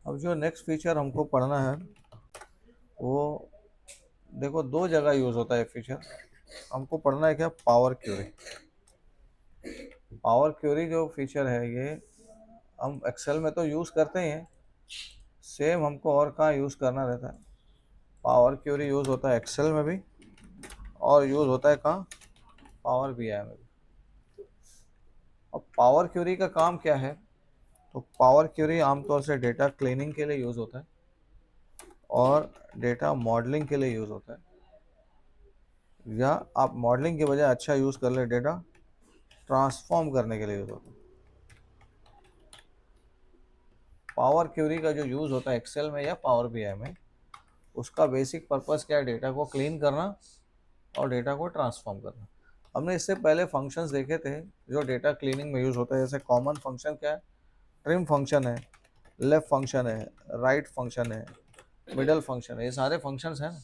अब जो next feature हमको पढ़ना है वो, देखो दो जगह यूज़ होता है फीचर। हमको पढ़ना है क्या, पावर क्यूरी। पावर क्यूरी जो फीचर है ये हम एक्सेल में तो यूज़ करते ही हैं, सेम हमको और कहाँ यूज़ करना रहता है। पावर क्यूरी यूज़ होता है एक्सेल में भी और यूज़ होता है कहाँ, पावर बीआई में भी। अब पावर क्यूरी का काम क्या है, तो पावर क्यूरी आमतौर से डेटा क्लीनिंग के लिए यूज़ होता है और डेटा मॉडलिंग के लिए यूज़ होता है, या आप मॉडलिंग के बजाय अच्छा यूज़ कर ले डेटा ट्रांसफॉर्म करने के लिए यूज़ होता है। पावर क्यूरी का जो यूज़ होता है एक्सेल में या पावर बीआई में, उसका बेसिक पर्पस क्या है, डेटा को क्लीन करना और डेटा को ट्रांसफॉर्म करना। हमने इससे पहले फंक्शंस देखे थे जो डेटा क्लीनिंग में यूज़ होता है। जैसे कॉमन फंक्शन क्या है, ट्रिम फंक्शन है, लेफ्ट फंक्शन है, राइट फंक्शन है, मिडल फंक्शन है, ये सारे फंक्शंस हैं ना,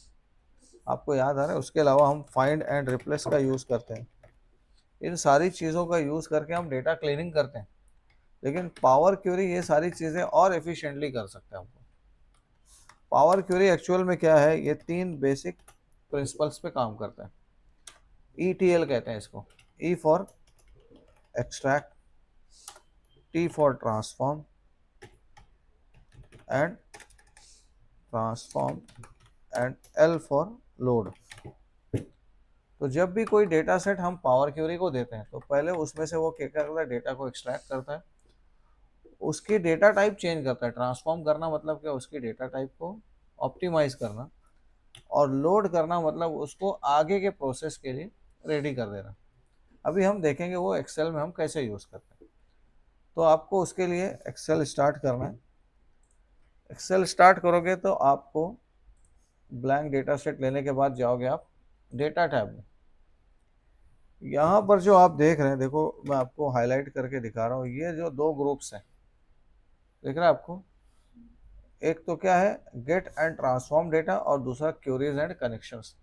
आपको याद आ रहा है। उसके अलावा हम फाइंड एंड रिप्लेस का यूज़ करते हैं। इन सारी चीज़ों का यूज़ करके हम डेटा क्लीनिंग करते हैं, लेकिन पावर क्यूरी ये सारी चीज़ें और एफिशिएंटली कर सकते हैं हमको। पावर क्यूरी एक्चुअल में क्या है, ये तीन बेसिक प्रिंसिपल्स पे काम करता है। ETL कहते हैं इसको, E for extract, T for transform and transform and L for load. तो जब भी कोई डेटा सेट हम पावर क्यूरी को देते हैं तो पहले उसमें से वो क्या करता है, डेटा को एक्सट्रैक्ट करता है, उसकी डेटा टाइप चेंज करता है। ट्रांसफॉर्म करना मतलब क्या, उसकी डेटा टाइप को ऑप्टिमाइज करना, और लोड करना मतलब उसको आगे के प्रोसेस के लिए रेडी कर देना। अभी हम देखेंगे वो एक्सेल में हम कैसे यूज़ करते हैं। तो आपको उसके लिए एक्सेल स्टार्ट करना है। एक्सेल स्टार्ट करोगे तो आपको ब्लैंक डेटा सेट लेने के बाद जाओगे आप डेटा टैब में। यहाँ पर जो आप देख रहे हैं, देखो मैं आपको हाईलाइट करके दिखा रहा हूँ, ये जो दो ग्रुप्स हैं दिख रहा है आपको, एक तो क्या है गेट एंड ट्रांसफॉर्म डेटा और दूसरा क्यूरीज एंड कनेक्शंस।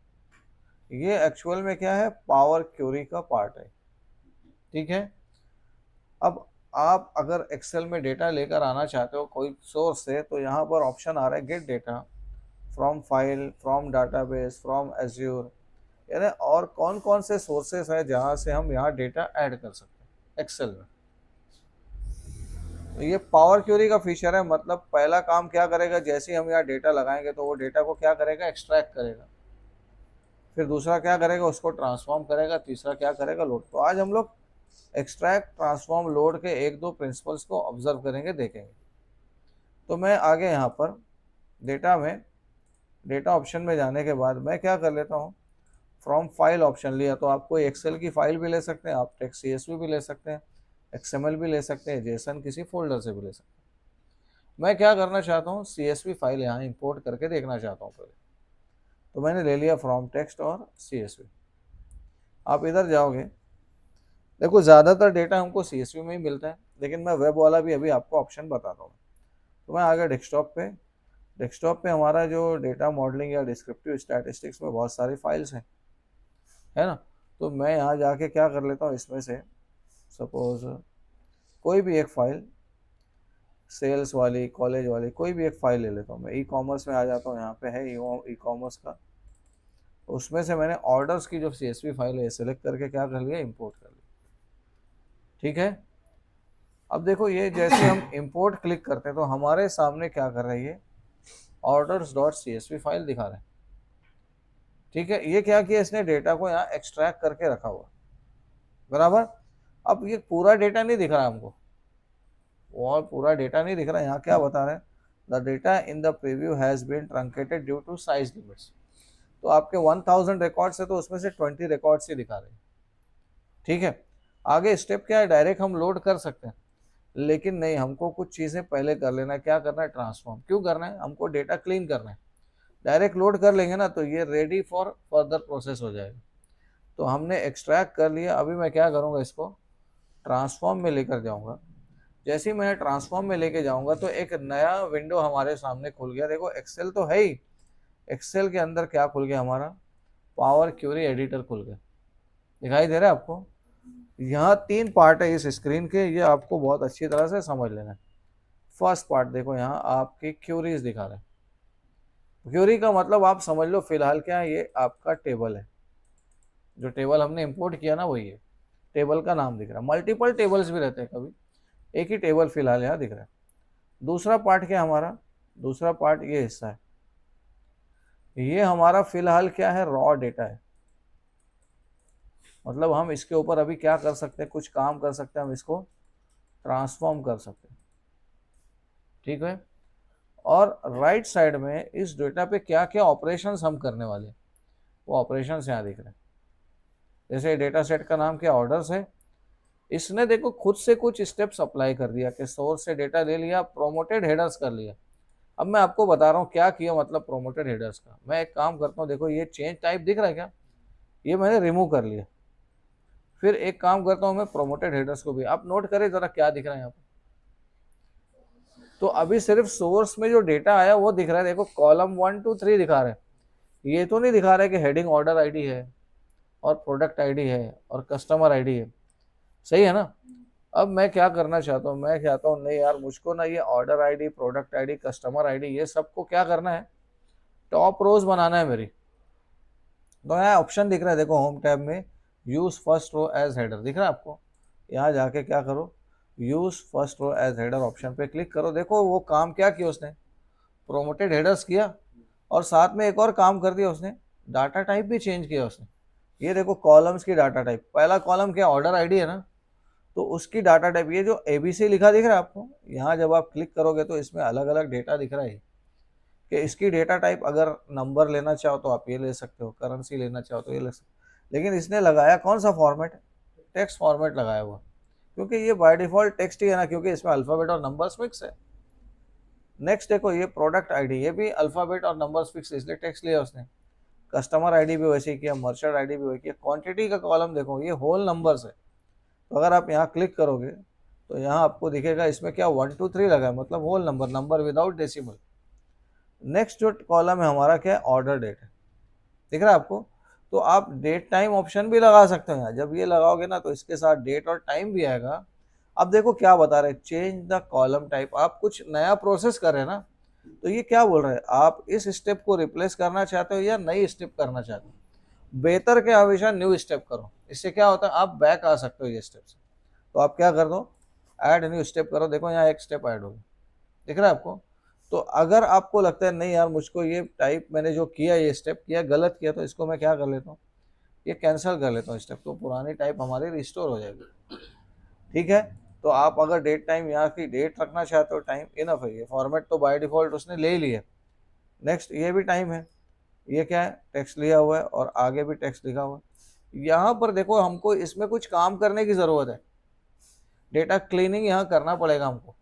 ये एक्चुअल में क्या है, पावर क्यूरी का पार्ट है, ठीक है। अब आप अगर एक्सेल में डेटा लेकर आना चाहते हो कोई सोर्स से, तो यहाँ पर ऑप्शन आ रहा है gate data from file, from database, from azure, यानी और कौन कौन से सोर्सेस है जहाँ से हम यहाँ डेटा ऐड कर सकते हैं एक्सेल में। तो ये पावर क्यूरी का फीचर है। मतलब पहला काम क्या करेगा, जैसे ही हम यहाँ डेटा लगाएंगे तो वो डेटा को क्या करेगा, एक्सट्रैक्ट करेगा। फिर दूसरा क्या करेगा, उसको ट्रांसफॉर्म करेगा। तीसरा क्या करेगा, लोड। तो आज हम लोग एक्सट्रैक्ट, ट्रांसफॉर्म, लोड के एक दो प्रिंसिपल्स को ऑब्जर्व करेंगे, देखेंगे। तो मैं आगे यहाँ पर डेटा में, डेटा ऑप्शन में जाने के बाद मैं क्या कर लेता हूँ, फ्रॉम फाइल ऑप्शन लिया। तो आप कोई एक्सेल की फाइल भी ले सकते हैं, आप टेक्स्ट CSV भी ले सकते हैं, XML भी ले सकते हैं, जेसन किसी फोल्डर से भी ले सकते हैं। मैं क्या करना चाहता हूँ, CSV फाइल यहाँ इंपोर्ट करके देखना चाहता हूँ पहले। तो मैंने ले लिया फ्रॉम टेक्स्ट और CSV। आप इधर जाओगे, देखो ज़्यादातर डेटा हमको CSV में ही मिलता है, लेकिन मैं वेब वाला भी अभी आपको ऑप्शन बताता हूँ। तो मैं आ गया डेस्कटॉप पे। डेस्कटॉप पे हमारा जो डेटा मॉडलिंग या डिस्क्रिप्टिव स्टैटिस्टिक्स में बहुत सारी फाइल्स हैं, है ना। तो मैं यहाँ जाके क्या कर लेता हूँ, इसमें से सपोज कोई भी एक फाइल, सेल्स वाली, कॉलेज वाली, कोई भी एक फाइल ले लेता हूँ। मैं E-कॉमर्स में आ जाता हूँ, यहाँ पे है ई-कॉमर्स का। उसमें से मैंने ऑर्डर्स की जो CSV फाइल है सेलेक्ट करके क्या कर लिया, इंपोर्ट कर लिया, ठीक है। अब देखो ये जैसे हम इंपोर्ट क्लिक करते हैं तो हमारे सामने क्या कर रही है, ऑर्डर्स डॉट CSV फाइल दिखा रहे हैं, ठीक है। ये क्या किया इसने, डेटा को यहाँ एक्सट्रैक्ट करके रखा हुआ, बराबर। अब ये पूरा डेटा नहीं दिख रहा हमको, और पूरा डेटा नहीं दिख रहा। यहाँ क्या बता रहे हैं, the data in the preview has been truncated due to size limits. तो आपके 1000 रिकॉर्ड्स है तो उसमें से 20 रिकॉर्ड्स ही दिखा रहे हैं, ठीक है। आगे स्टेप क्या है, डायरेक्ट हम लोड कर सकते हैं, लेकिन नहीं, हमको कुछ चीज़ें पहले कर लेना है। क्या करना है, ट्रांसफॉर्म। क्यों करना है, हमको डेटा क्लीन करना है। डायरेक्ट लोड कर लेंगे ना तो ये रेडी फॉर फर्दर प्रोसेस हो जाएगा। तो हमने एक्सट्रैक्ट कर लिया। अभी मैं क्या करूँगा, इसको ट्रांसफॉर्म में लेकर जाऊँगा। जैसे ही मैं ट्रांसफॉर्म में लेके जाऊँगा तो एक नया विंडो हमारे सामने खुल गया। देखो एक्सेल तो है ही, एक्सेल के अंदर क्या खुल गया हमारा, पावर क्यूरी एडिटर खुल गया। दिखाई दे रहा है आपको। यहाँ तीन पार्ट है इस स्क्रीन के, ये आपको बहुत अच्छी तरह से समझ लेना है। फर्स्ट पार्ट देखो यहाँ आपकी क्यूरीज दिखा रहे हैं। क्यूरी का मतलब आप समझ लो फिलहाल क्या है, ये आपका टेबल है, जो टेबल हमने इंपोर्ट किया ना वही है, टेबल का नाम दिख रहा है। मल्टीपल टेबल्स भी रहते हैं कभी, एक ही टेबल फिलहाल यहाँ दिख रहा है। दूसरा पार्ट क्या है हमारा, दूसरा पार्ट ये हिस्सा है, ये हमारा फिलहाल क्या है, रॉ डेटा है। मतलब हम इसके ऊपर अभी क्या कर सकते हैं, कुछ काम कर सकते हैं, हम इसको ट्रांसफॉर्म कर सकते हैं, ठीक है। और राइट साइड में इस डेटा पे क्या क्या ऑपरेशंस हम करने वाले हैं, वो ऑपरेशंस यहाँ दिख रहे हैं। जैसे डेटा सेट का नाम क्या, ऑर्डर्स है। इसने देखो खुद से कुछ स्टेप्स अप्लाई कर दिया कि सोर्स से डेटा ले लिया, प्रोमोटेड हेडर्स कर लिया। अब मैं आपको बता रहा हूँ क्या किया, मतलब प्रोमोटेड हेडर्स का मैं एक काम करता हूँ, देखो ये चेंज टाइप दिख रहा है क्या, ये मैंने रिमूव कर लिया। फिर एक काम करता हूँ मैं प्रोमोटेड हेडर्स को भी, आप नोट करें जरा क्या दिख रहा है यहाँ पर। तो अभी सिर्फ सोर्स में जो डेटा आया वो दिख रहा है, देखो कॉलम 1 2 3 दिखा रहे हैं। ये तो नहीं दिखा रहा है कि हेडिंग ऑर्डर आईडी है और प्रोडक्ट आईडी है और कस्टमर आईडी है, सही है ना। अब मैं क्या करना चाहता हूँ, मैं चाहता हूँ नहीं यार मुझको ना ये order ID, product ID, customer ID, ये सबको क्या करना है, टॉप रोज बनाना है मेरी। तो यहाँ ऑप्शन दिख रहा है देखो होम टैब में, use first row as header दिख रहा है आपको। यहाँ जाके क्या करो, use first row as header option पे क्लिक करो। देखो वो काम क्या किया उसने, प्रोमोटेड हेडर्स किया और साथ में एक और काम कर दिया उसने, डाटा टाइप भी चेंज किया उसने। ये देखो कॉलम्स की डाटा टाइप, पहला कॉलम क्या ऑर्डर आईडी है ना, तो उसकी डाटा टाइप ये जो एबीसी लिखा दिख रहा है आपको, यहाँ जब आप क्लिक करोगे तो इसमें अलग अलग डेटा दिख रहा है कि इसकी डेटा टाइप अगर नंबर लेना चाहो तो आप ये ले सकते हो, करेंसी लेना चाहो तो ये ले सकते हो। लेकिन इसने लगाया कौन सा फॉर्मेट, टेक्स्ट फॉर्मेट लगाया हुआ, क्योंकि ये बाय डिफॉल्ट टेक्स्ट ही है ना, क्योंकि इसमें अल्फ़ाबेट और नंबर्स फिक्स है। नेक्स्ट देखो ये प्रोडक्ट आईडी, ये भी अल्फ़ाबेट और नंबर्स फिक्स है, इसलिए टेक्स्ट लिया उसने। कस्टमर आईडी भी वैसे ही किया, मर्चेंट आईडी भी वही किया। क्वांटिटी का कॉलम देखो ये होल नंबर्स है, तो अगर आप यहाँ क्लिक करोगे तो यहाँ आपको दिखेगा इसमें क्या 1 2 3 लगा है, मतलब whole number, number without decimal. Next जो कॉलम है हमारा क्या है, ऑर्डर डेट है, दिख रहा है आपको। तो आप डेट टाइम ऑप्शन भी लगा सकते हो यहाँ, जब ये लगाओगे ना तो इसके साथ डेट और टाइम भी आएगा। अब देखो क्या बता रहे हैं, चेंज द कॉलम टाइप, आप कुछ नया प्रोसेस कर रहे हैं ना, तो ये क्या बोल रहे हैं, आप इस स्टेप को रिप्लेस करना चाहते हो या नई स्टेप करना चाहते हो। बेहतर के हमेशा न्यू स्टेप करो, इससे क्या होता है आप बैक आ सकते हो ये स्टेप से। तो आप क्या कर दो, ऐड न्यू स्टेप करो, देखो यहाँ एक स्टेप ऐड हो गया, दिख रहा है आपको। तो अगर आपको लगता है नहीं यार मुझको ये टाइप मैंने जो किया, ये स्टेप किया गलत किया, तो इसको मैं क्या कर लेता हूँ, ये कैंसिल कर लेता हूँ स्टेप, तो पुरानी टाइप हमारी रिस्टोर हो जाएगी, ठीक है। तो आप अगर डेट टाइम यहाँ की डेट रखना चाहते हो, टाइम इनफ है, ये फॉर्मेट तो बाय डिफॉल्ट उसने ले लिया। नेक्स्ट ये भी टाइम है, ये क्या है, टेक्स्ट लिया हुआ है और आगे भी टेक्स्ट लिखा हुआ है। यहाँ पर देखो हमको इसमें कुछ काम करने की ज़रूरत है, डेटा क्लीनिंग यहाँ करना पड़ेगा हमको।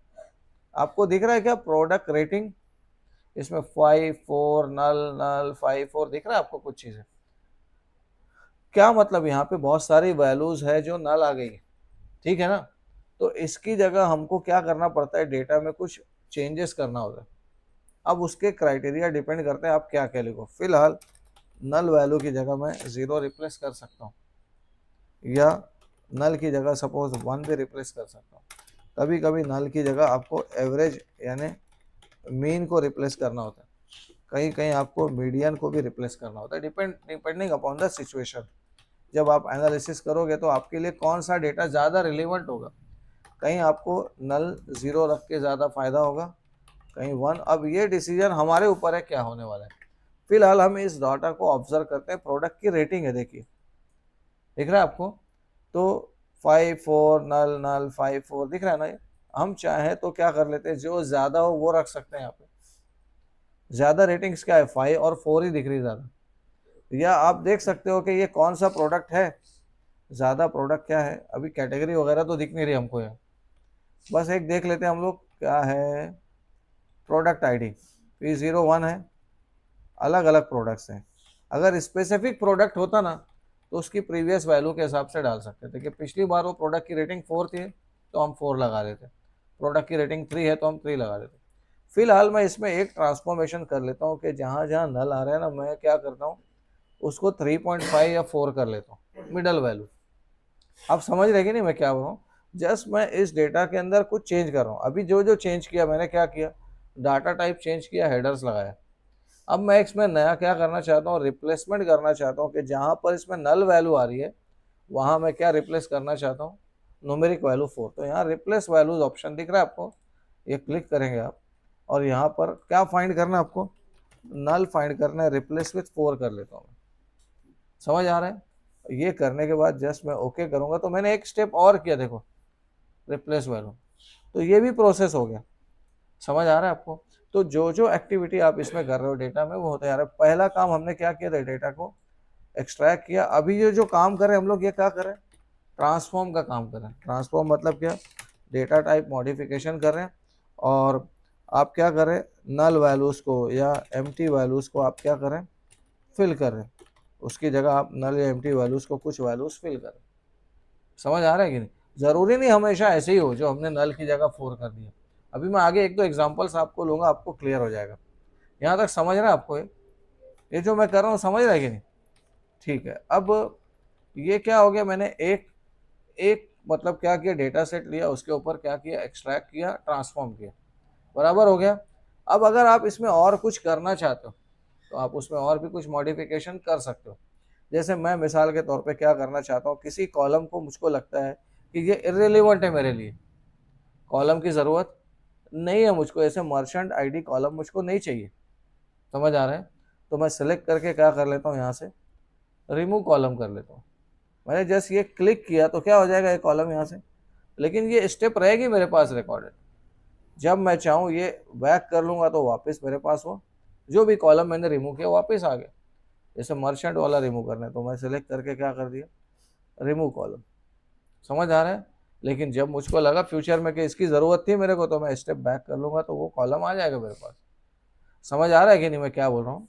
आपको दिख रहा है क्या प्रोडक्ट रेटिंग, इसमें 5 4 नल नल 5 4 दिख रहा है आपको कुछ चीज़ें, क्या मतलब यहाँ पे बहुत सारी वैल्यूज है जो नल आ गई, ठीक है ना। तो इसकी जगह हमको क्या करना पड़ता है, डेटा में कुछ चेंजेस करना होता है। अब उसके क्राइटेरिया डिपेंड करते हैं आप क्या क्या लिखो। फिलहाल नल वैल्यू की जगह मैं 0 रिप्लेस कर सकता हूँ, या नल की जगह सपोज 1 भी रिप्लेस कर सकता हूँ। कभी कभी नल की जगह आपको एवरेज यानी मीन को रिप्लेस करना होता है, कहीं कहीं आपको मीडियन को भी रिप्लेस करना होता है, डिपेंडिंग अपॉन द सिचुएशन। जब आप एनालिसिस करोगे तो आपके लिए कौन सा डेटा ज़्यादा रिलेवेंट होगा, कहीं आपको नल 0 रख के ज़्यादा फ़ायदा होगा, कहीं 1। अब ये डिसीजन हमारे ऊपर है क्या होने वाला है। फिलहाल हम इस डाटा को ऑब्जर्व करते हैं, प्रोडक्ट की रेटिंग है, देखिए दिख रहा है आपको। तो 5 4 नल नल 5 4 दिख रहा है ना। ये हम चाहें तो क्या कर लेते हैं, जो ज़्यादा हो वो रख सकते हैं यहाँ पे। ज़्यादा रेटिंग्स क्या है, 5 और 4 ही दिख रही ज़्यादा। या आप देख सकते हो कि ये कौन सा प्रोडक्ट है, ज़्यादा प्रोडक्ट क्या है, अभी कैटेगरी वगैरह तो दिख नहीं रही हमको यहाँ। बस एक देख लेते हैं हम लोग क्या है, प्रोडक्ट आईडी P01 है, अलग अलग प्रोडक्ट्स हैं। अगर स्पेसिफिक प्रोडक्ट होता ना तो उसकी प्रीवियस वैल्यू के हिसाब से डाल सकते थे कि पिछली बार वो प्रोडक्ट की रेटिंग 4 थी तो हम 4 लगा देते, प्रोडक्ट की रेटिंग 3 है तो हम 3 लगा देते। फिलहाल मैं इसमें एक ट्रांसफॉर्मेशन कर लेता हूँ कि जहाँ जहाँ नल आ रहा है ना, मैं क्या करता हूँ उसको 3.5 या 4 कर लेता हूँ मिडल वैल्यू। आप समझ रहे कि नहीं मैं क्या बोल रहा हूँ। जस्ट मैं इस डेटा के अंदर कुछ चेंज कर रहा हूँ। अभी जो जो चेंज किया मैंने, क्या किया, डाटा टाइप चेंज किया, हेडर्स लगाया। अब मैं इसमें नया क्या करना चाहता हूँ, रिप्लेसमेंट करना चाहता हूँ कि जहाँ पर इसमें नल वैल्यू आ रही है वहाँ मैं क्या रिप्लेस करना चाहता हूँ, न्यूमेरिक वैल्यू 4। तो यहाँ रिप्लेस वैल्यूज ऑप्शन दिख रहा है आपको, ये क्लिक करेंगे आप और यहाँ पर क्या फाइंड करना है आपको, नल फाइंड करना है, रिप्लेस विथ 4 कर लेता हूँ। समझ आ रहा है। ये करने के बाद जस्ट मैं ओके करूँगा तो मैंने एक स्टेप और किया, देखो रिप्लेस वैल्यू, तो ये भी प्रोसेस हो गया। समझ आ रहा है आपको। तो जो जो एक्टिविटी आप इसमें कर रहे हो डेटा में वो होता जा रहा है। पहला काम हमने क्या किया था, डेटा को एक्सट्रैक्ट किया। अभी ये जो काम कर रहे हैं हम लोग, ये क्या कर रहे हैं, ट्रांसफॉर्म का काम कर रहे हैं। ट्रांसफॉर्म मतलब क्या, डेटा टाइप मॉडिफिकेशन कर रहे हैं। और आप क्या कर रहे हैं, नल वैल्यूज़ को या एम्प्टी वैल्यूज़ को आप क्या कर रहे हैं, फिल कर रहे हैं। उसकी जगह आप नल या एम्प्टी वैल्यूज़ को कुछ वैल्यूज़ फिल करें। समझ आ रहा है कि नहीं। ज़रूरी नहीं हमेशा ऐसे ही हो जो हमने नल की जगह 4 कर दिया। अभी मैं आगे एक दो एग्जांपल्स आपको लूँगा, आपको क्लियर हो जाएगा। यहाँ तक समझ रहा है आपको, ये जो मैं कर रहा हूँ समझ रहा है कि नहीं। ठीक है, अब ये क्या हो गया, मैंने एक एक मतलब क्या किया, डेटा सेट लिया, उसके ऊपर क्या किया, एक्सट्रैक्ट किया, ट्रांसफॉर्म किया, बराबर हो गया। अब अगर आप इसमें और कुछ करना चाहते हो तो आप उसमें और भी कुछ मॉडिफिकेशन कर सकते हो। जैसे मैं मिसाल के तौर पे क्या करना चाहता हूँ, किसी कॉलम को मुझको लगता है कि ये इर्रेलेवेंट है मेरे लिए, कॉलम की ज़रूरत नहीं है मुझको, ऐसे मर्चेंट आईडी कॉलम मुझको नहीं चाहिए। समझ आ रहा है। तो मैं सेलेक्ट करके क्या कर लेता हूँ, यहाँ से रिमूव कॉलम कर लेता हूँ। मैंने जस्ट ये क्लिक किया तो क्या हो जाएगा, ये कॉलम यहाँ से, लेकिन ये स्टेप रहेगी मेरे पास रिकॉर्डेड। जब मैं चाहूँ ये बैक कर लूँगा तो वापस मेरे पास वो जो भी कॉलम मैंने रिमूव किया वापस आ गया। जैसे मर्चेंट वाला रिमूव करना है तो मैं सेलेक्ट करके क्या कर दिया, रिमूव कॉलम। समझ आ रहा है। लेकिन जब मुझको लगा फ्यूचर में कि इसकी ज़रूरत थी मेरे को, तो मैं स्टेप बैक कर लूँगा तो वो कॉलम आ जाएगा मेरे पास। समझ आ रहा है कि नहीं मैं क्या बोल रहा हूँ।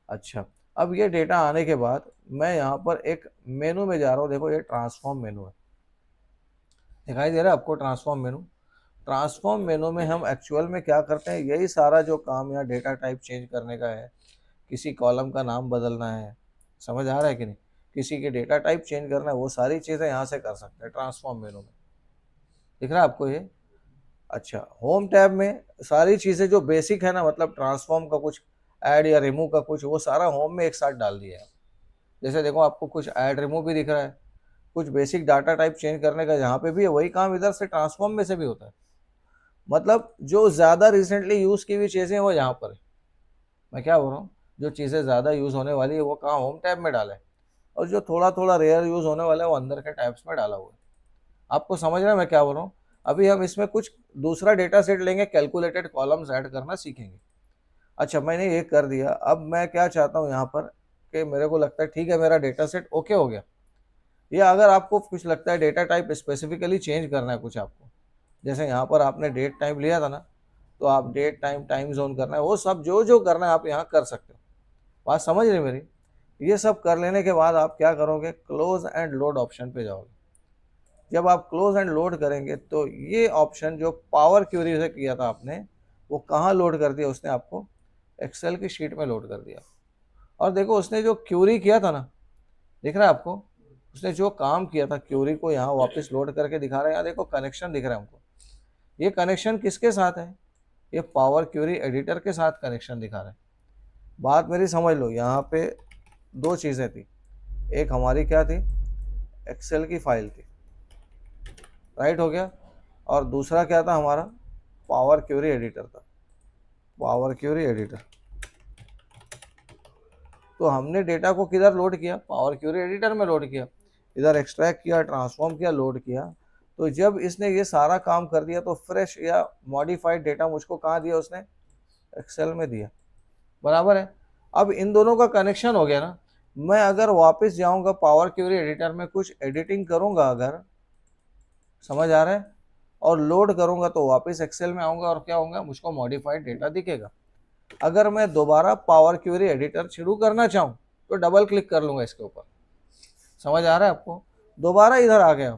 अच्छा, अब ये डेटा आने के बाद मैं यहाँ पर एक मेनू में जा रहा हूँ। देखो ये ट्रांसफॉर्म मेनू है, दिखाई दे रहा है आपको ट्रांसफॉर्म मेनू। ट्रांसफॉर्म मेनू में हम एक्चुअल में क्या करते हैं, यही सारा जो काम यहाँ डेटा टाइप चेंज करने का है, किसी कॉलम का नाम बदलना है, समझ आ रहा है कि नहीं, किसी के डेटा टाइप चेंज करना है, वो सारी चीज़ें यहाँ से कर सकते हैं ट्रांसफॉर्म मेनू में। दिख रहा है आपको ये। अच्छा, होम टैब में सारी चीज़ें जो बेसिक है ना, मतलब ट्रांसफॉर्म का कुछ, ऐड या रिमूव का कुछ, वो सारा होम में एक साथ डाल दिया है। जैसे देखो आपको कुछ ऐड रिमूव भी दिख रहा है, कुछ बेसिक डाटा टाइप चेंज करने का जहाँ पे भी है, वही काम इधर से ट्रांसफॉर्म में से भी होता है। मतलब जो ज़्यादा रिसेंटली यूज़ की हुई चीज़ें हैं वो यहाँ पर है। मैं क्या बोल रहा हूँ, जो चीज़ें ज़्यादा यूज़ होने वाली है वो कहाँ, होम टैब में डाला है, और जो थोड़ा थोड़ा रेयर यूज़ होने वाला है वो अंदर के टैब्स में डाला हुआ है। आपको समझ रहा है मैं क्या बोल रहा हूँ। अभी हम इसमें कुछ दूसरा डेटा सेट लेंगे, कैलकुलेटेड कॉलम्स ऐड करना सीखेंगे। अच्छा, मैंने ये कर दिया। अब मैं क्या चाहता हूँ यहाँ पर कि मेरे को लगता है ठीक है मेरा डेटा सेट ओके हो गया। ये अगर आपको कुछ लगता है डेटा टाइप स्पेसिफिकली चेंज करना है कुछ आपको, जैसे यहाँ पर आपने डेट टाइम लिया था ना, तो आप डेट टाइम, टाइम जोन करना है, वो सब जो जो करना है आप यहाँ कर सकते हो। बात समझ रहे मेरी। ये सब कर लेने के बाद आप क्या करोगे, क्लोज एंड लोड ऑप्शन पे जाओगे। जब आप क्लोज एंड लोड करेंगे तो ये ऑप्शन जो पावर क्यूरी से किया था आपने, वो कहाँ लोड कर दिया उसने आपको, एक्सेल की शीट में लोड कर दिया। और देखो उसने जो क्यूरी किया था ना, दिख रहा है आपको, उसने जो काम किया था क्यूरी को यहाँ वापस लोड करके दिखा रहा है। यहाँ देखो कनेक्शन दिख रहा है हमको, ये कनेक्शन किसके साथ है, ये पावर क्यूरी एडिटर के साथ कनेक्शन दिखा रहा है। बात मेरी समझ लो, यहाँ पे दो चीज़ें थी, एक हमारी क्या थी, एक्सेल की फाइल थी, राइट हो गया, और दूसरा क्या था हमारा, पावर क्यूरी एडिटर था, पावर क्यूरी एडिटर। तो हमने डेटा को किधर लोड किया, पावर क्यूरी एडिटर में लोड किया, इधर एक्सट्रैक्ट किया, ट्रांसफॉर्म किया, लोड किया। तो जब इसने ये सारा काम कर दिया तो फ्रेश या मॉडिफाइड डेटा मुझको कहाँ दिया उसने, एक्सेल में दिया, बराबर है। अब इन दोनों का कनेक्शन हो गया ना। मैं अगर वापस जाऊंगा पावर क्यूरी एडिटर में कुछ एडिटिंग करूंगा अगर, समझ आ रहा है, और लोड करूंगा तो वापस एक्सेल में आऊंगा और क्या होगा, मुझको मॉडिफाइड डेटा दिखेगा। अगर मैं दोबारा पावर क्यूरी एडिटर शुरू करना चाहूँ तो डबल क्लिक कर लूँगा इसके ऊपर। समझ आ रहा है आपको, दोबारा इधर आ गया।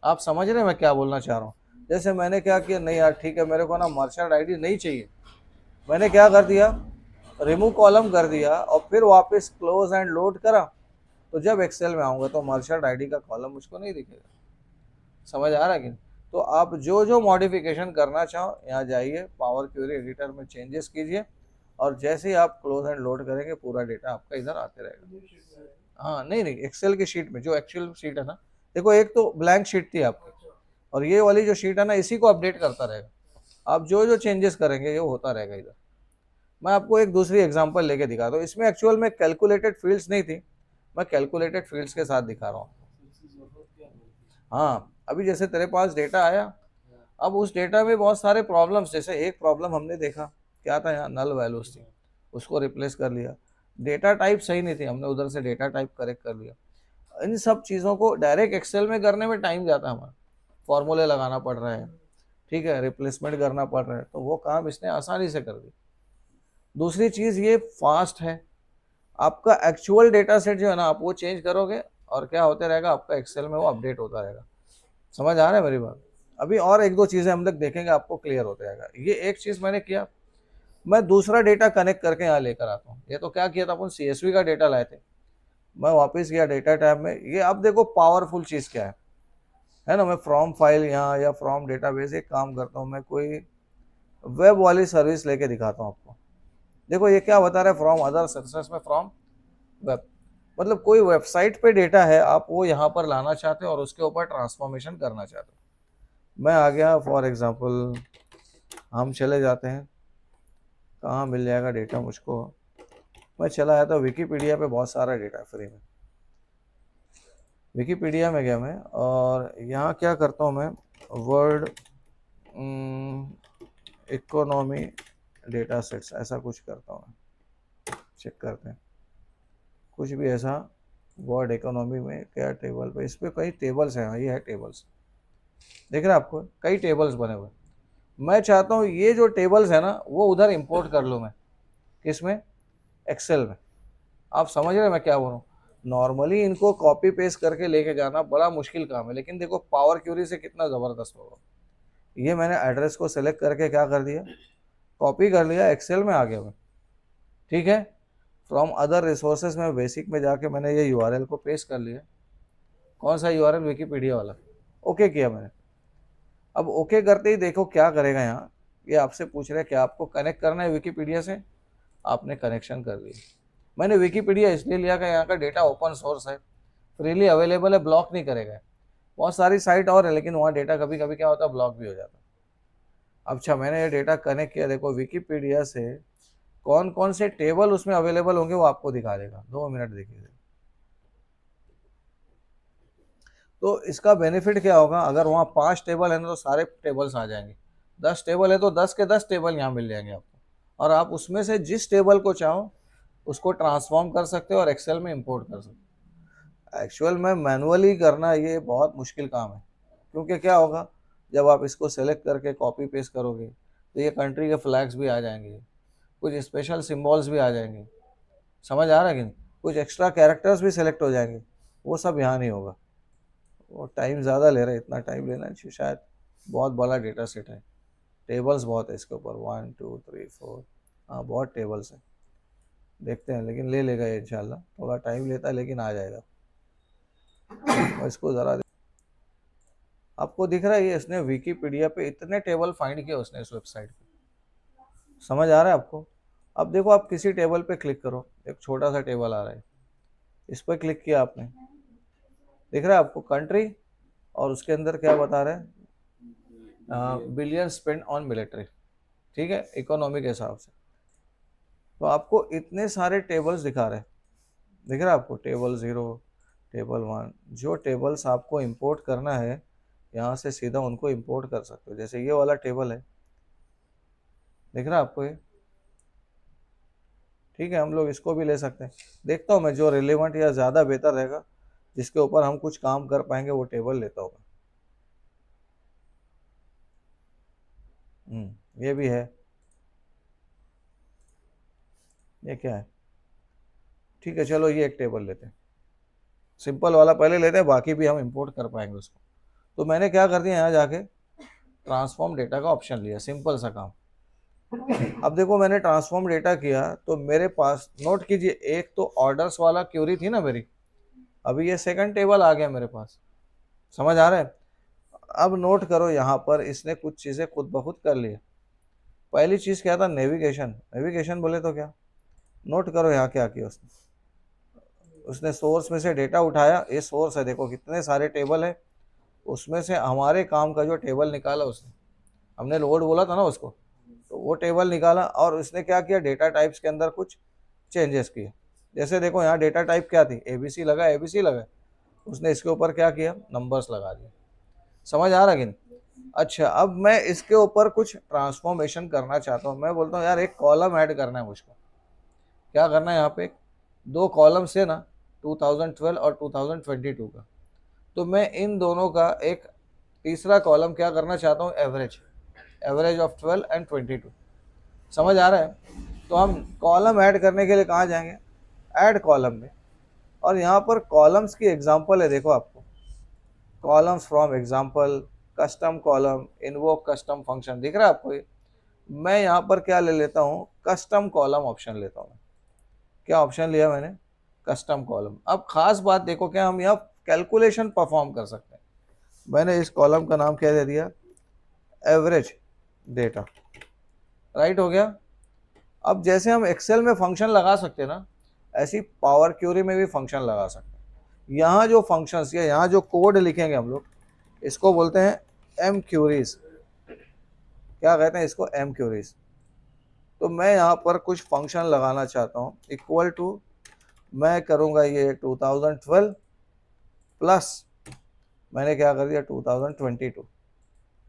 आप समझ रहे हैं मैं क्या बोलना चाह रहा हूँ। जैसे मैंने क्या किया, नहीं यार ठीक है मेरे को ना मर्चेंट आईडी नहीं चाहिए, मैंने क्या कर दिया, रिमूव कॉलम कर दिया और फिर वापस क्लोज एंड लोड करा। तो जब एक्सेल में आऊँगा तो मर्चेंट आईडी का कॉलम मुझको नहीं दिखेगा। समझ आ रहा है कि, तो आप जो जो मॉडिफिकेशन करना चाहो यहाँ जाइए, पावर क्वेरी एडिटर में चेंजेस कीजिए, और जैसे ही आप क्लोज एंड लोड करेंगे पूरा डेटा आपका इधर आते रहेगा। हाँ नहीं नहीं, एक्सेल की शीट में जो एक्चुअल शीट है ना, देखो एक तो ब्लैंक शीट थी आपकी, और ये वाली जो शीट है ना इसी को अपडेट करता रहेगा। आप जो जो चेंजेस करेंगे ये होता रहेगा इधर। मैं आपको एक दूसरी एग्जांपल लेके दिखाता हूँ। इसमें एक्चुअल में कैलकुलेटेड फील्ड्स नहीं थी, मैं कैलकुलेटेड फील्ड्स के साथ दिखा रहा हूँ। हाँ, अभी जैसे तेरे पास डेटा आया, अब उस डेटा में बहुत सारे प्रॉब्लम्स, जैसे एक प्रॉब्लम हमने देखा क्या था, यहाँ नल वैल्यूज थी, उसको रिप्लेस कर लिया। डेटा टाइप सही नहीं थी, हमने उधर से डेटा टाइप करेक्ट कर लिया। इन सब चीज़ों को डायरेक्ट एक्सेल में करने में टाइम जाता है हमारा, फॉर्मूले लगाना पड़ रहा है, ठीक है, रिप्लेसमेंट करना पड़ रहा है, तो वो काम इसने आसानी से कर दी। दूसरी चीज़ ये फास्ट है, आपका एक्चुअल डेटा सेट जो है ना आप वो चेंज करोगे और क्या होते रहेगा आपका एक्सेल में वो अपडेट होता रहेगा। समझ आ रहा है मेरी बात? अभी और एक दो चीज़ें हम लोग देखेंगे, आपको क्लियर होता रहेगा। ये एक चीज़ मैंने किया, मैं दूसरा डेटा कनेक्ट करके यहाँ लेकर आता हूँ। ये तो क्या किया था अपन, CSV का डेटा लाए थे, मैं वापस गया डेटा टैब में। ये अब देखो पावरफुल चीज़ क्या है ना। मैं फ्रॉम फाइल यहाँ या फ्रॉम डेटाबेस एक काम करता हूँ, मैं कोई वेब वाली सर्विस लेके दिखाता हूँ आपको। देखो ये क्या बता रहा है, फ्रॉम अदर सर्विसेज में फ्रॉम वेब, मतलब कोई वेबसाइट पे डेटा है आप वो यहाँ पर लाना चाहते हो और उसके ऊपर ट्रांसफॉर्मेशन करना चाहते हो। मैं आ गया, फॉर एग्जांपल हम चले जाते हैं, कहाँ मिल जाएगा डेटा मुझको, मैं चला आया था विकीपीडिया पे, बहुत सारा डेटा फ्री में। विकीपीडिया में गया मैं, और यहाँ क्या करता हूँ मैं, वर्ड इकोनॉमी डेटा सेट्स ऐसा कुछ करता हूँ मैं। चेक करते हैं कुछ भी ऐसा, वर्ड इकोनॉमी में क्या टेबल पे, इस पर कई टेबल्स हैं। ये है टेबल्स, देख रहे हैं आपको कई टेबल्स बने हुए। मैं चाहता हूँ ये जो टेबल्स है ना वो उधर इंपोर्ट कर लूँ मैं, किस में, एक्सेल में। आप समझ रहे हैं मैं क्या बोल रहा हूँ? नॉर्मली इनको कॉपी पेस्ट करके लेके जाना बड़ा मुश्किल काम है, लेकिन देखो पावर क्यूरी से कितना ज़बरदस्त होगा। ये मैंने एड्रेस को सेलेक्ट करके क्या कर दिया, कॉपी कर लिया, एक्सेल में आ गया मैं, ठीक है। फ्रॉम अदर रिसोर्सेज में बेसिक में जाके मैंने ये यूआरएल को पेस्ट कर लिया। कौन सा यूआरएल, विकीपीडिया वाला। ओके किया मैंने। अब ओके करते ही देखो क्या करेगा यहाँ, ये आपसे पूछ रहे हैं क्या आपको कनेक्ट करना है विकीपीडिया से, आपने कनेक्शन कर लिया। मैंने विकीपीडिया इसलिए लिया कि यहाँ का डेटा ओपन सोर्स है, फ्रीली अवेलेबल है, ब्लॉक नहीं करेगा। बहुत सारी साइट और है लेकिन वहाँ डेटा कभी कभी क्या होता है, ब्लॉक भी हो जाता है। अच्छा मैंने ये डेटा कनेक्ट किया, देखो विकीपीडिया से कौन कौन से टेबल उसमें अवेलेबल होंगे वो आपको दिखा देगा। 2 मिनट देखिए। तो इसका बेनिफिट क्या होगा, अगर वहाँ 5 टेबल है ना तो सारे टेबल्स आ जाएंगे, 10 टेबल है तो 10 के 10 टेबल यहाँ मिल जाएंगे आपको, और आप उसमें से जिस टेबल को चाहो उसको ट्रांसफॉर्म कर सकते हो और एक्सेल में इंपोर्ट कर सकते हो। एक्चुअल में मैनुअली करना ये बहुत मुश्किल काम है, क्योंकि क्या होगा जब आप इसको सेलेक्ट करके कॉपी पेस्ट करोगे तो ये कंट्री के फ्लैग्स भी आ जाएंगे, कुछ स्पेशल सिम्बॉल्स भी आ जाएंगे, समझ आ रहा है कि नहीं, कुछ एक्स्ट्रा कैरेक्टर्स भी सेलेक्ट हो जाएंगे, वो सब यहाँ नहीं होगा। वो टाइम ज़्यादा ले रहा है, इतना टाइम लेना चाहिए शायद, बहुत बड़ा डेटा सेट है, टेबल्स बहुत है इसके ऊपर, 1 2 3 4, हाँ बहुत टेबल्स है। देखते हैं, लेकिन ले लेगा ये इंशाल्लाह, थोड़ा टाइम लेता है लेकिन आ जाएगा। और इसको ज़रा आपको दिख रहा है ये इसने विकीपीडिया पे इतने टेबल फाइंड किए उसने इस वेबसाइट पे, समझ आ रहा है आपको। अब देखो आप किसी टेबल पे क्लिक करो, एक छोटा सा टेबल आ रहा है, इस पर क्लिक किया आपने, दिख रहा है आपको कंट्री, और उसके अंदर क्या बता रहे हैं, बिलियन स्पेंड ऑन मिलिट्री, ठीक है, इकोनॉमी के हिसाब से। तो आपको इतने सारे टेबल्स दिखा रहे हैं, दिख रहा है आपको, टेबल 0, टेबल 1। जो टेबल्स आपको इंपोर्ट करना है यहाँ से सीधा उनको इंपोर्ट कर सकते हो, जैसे ये वाला टेबल है, दिख रहा है आपको ये, ठीक है, हम लोग इसको भी ले सकते हैं। देखता हूँ मैं जो रिलेवेंट या ज़्यादा बेहतर रहेगा, जिसके ऊपर हम कुछ काम कर पाएंगे वो टेबल लेता हूँ। ये भी है, ये क्या है, ठीक है चलो ये एक टेबल लेते हैं, सिंपल वाला पहले लेते हैं, बाकी भी हम इंपोर्ट कर पाएंगे उसको। तो मैंने क्या कर दिया, यहाँ जाके ट्रांसफॉर्म डेटा का ऑप्शन लिया, सिंपल सा काम। अब देखो मैंने ट्रांसफॉर्म डेटा किया तो मेरे पास, नोट कीजिए, एक तो ऑर्डर्स वाला क्यूरी थी ना मेरी, अभी ये सेकंड टेबल आ गया मेरे पास, समझ आ रहा है। अब नोट करो यहाँ पर इसने कुछ चीज़ें खुद ब खुद कर ली। पहली चीज़ क्या था, नेविगेशन। नेविगेशन बोले तो क्या, नोट करो यहाँ क्या किया उसने। उसने सोर्स में से डेटा उठाया, ये सोर्स है, देखो कितने सारे टेबल है, उसमें से हमारे काम का जो टेबल निकाला उसने, हमने लोड बोला था ना उसको, तो वो टेबल निकाला और उसने क्या किया, डेटा टाइप्स के अंदर कुछ चेंजेस किए। जैसे देखो यहाँ डेटा टाइप क्या थी, एबीसी लगा, एबीसी लगा, उसने इसके ऊपर क्या किया, नंबर्स लगा दिए। समझ आ रहा कि नहीं? अच्छा, अब मैं इसके ऊपर कुछ ट्रांसफॉर्मेशन करना चाहता हूँ। मैं बोलता हूँ यार एक कॉलम ऐड करना है मुझको। क्या करना है यहाँ पे, दो कॉलम से ना 2012 और 2022 का, तो मैं इन दोनों का एक तीसरा कॉलम क्या करना चाहता हूँ, एवरेज, एवरेज ऑफ 12 एंड 22। समझ आ रहा है? तो हम कॉलम ऐड करने के लिए कहाँ जाएंगे, ऐड कॉलम में, और यहाँ पर कॉलम्स की एग्जांपल है, देखो आपको columns from example, custom column, invoke custom function, दिख रहा है आपको ये? मैं यहाँ पर क्या ले लेता हूँ, कस्टम कॉलम ऑप्शन लेता हूँ। क्या ऑप्शन लिया मैंने, कस्टम कॉलम। अब खास बात देखो, क्या हम यहाँ कैलकुलेशन परफॉर्म कर सकते हैं। मैंने इस कॉलम का नाम क्या दे दिया, एवरेज डेटा, राइट हो गया। अब जैसे हम एक्सेल में फंक्शन लगा सकते हैं ना, ऐसी पावर क्यूरी में भी फंक्शन लगा सकते हैं। यहाँ जो फंक्शंस या यहाँ जो कोड लिखेंगे हम लोग, इसको बोलते हैं एम क्यूरीज। क्या कहते हैं इसको, एम क्यूरीज। तो मैं यहाँ पर कुछ फंक्शन लगाना चाहता हूँ, इक्वल टू, मैं करूँगा ये 2012 प्लस मैंने क्या कर दिया 2022,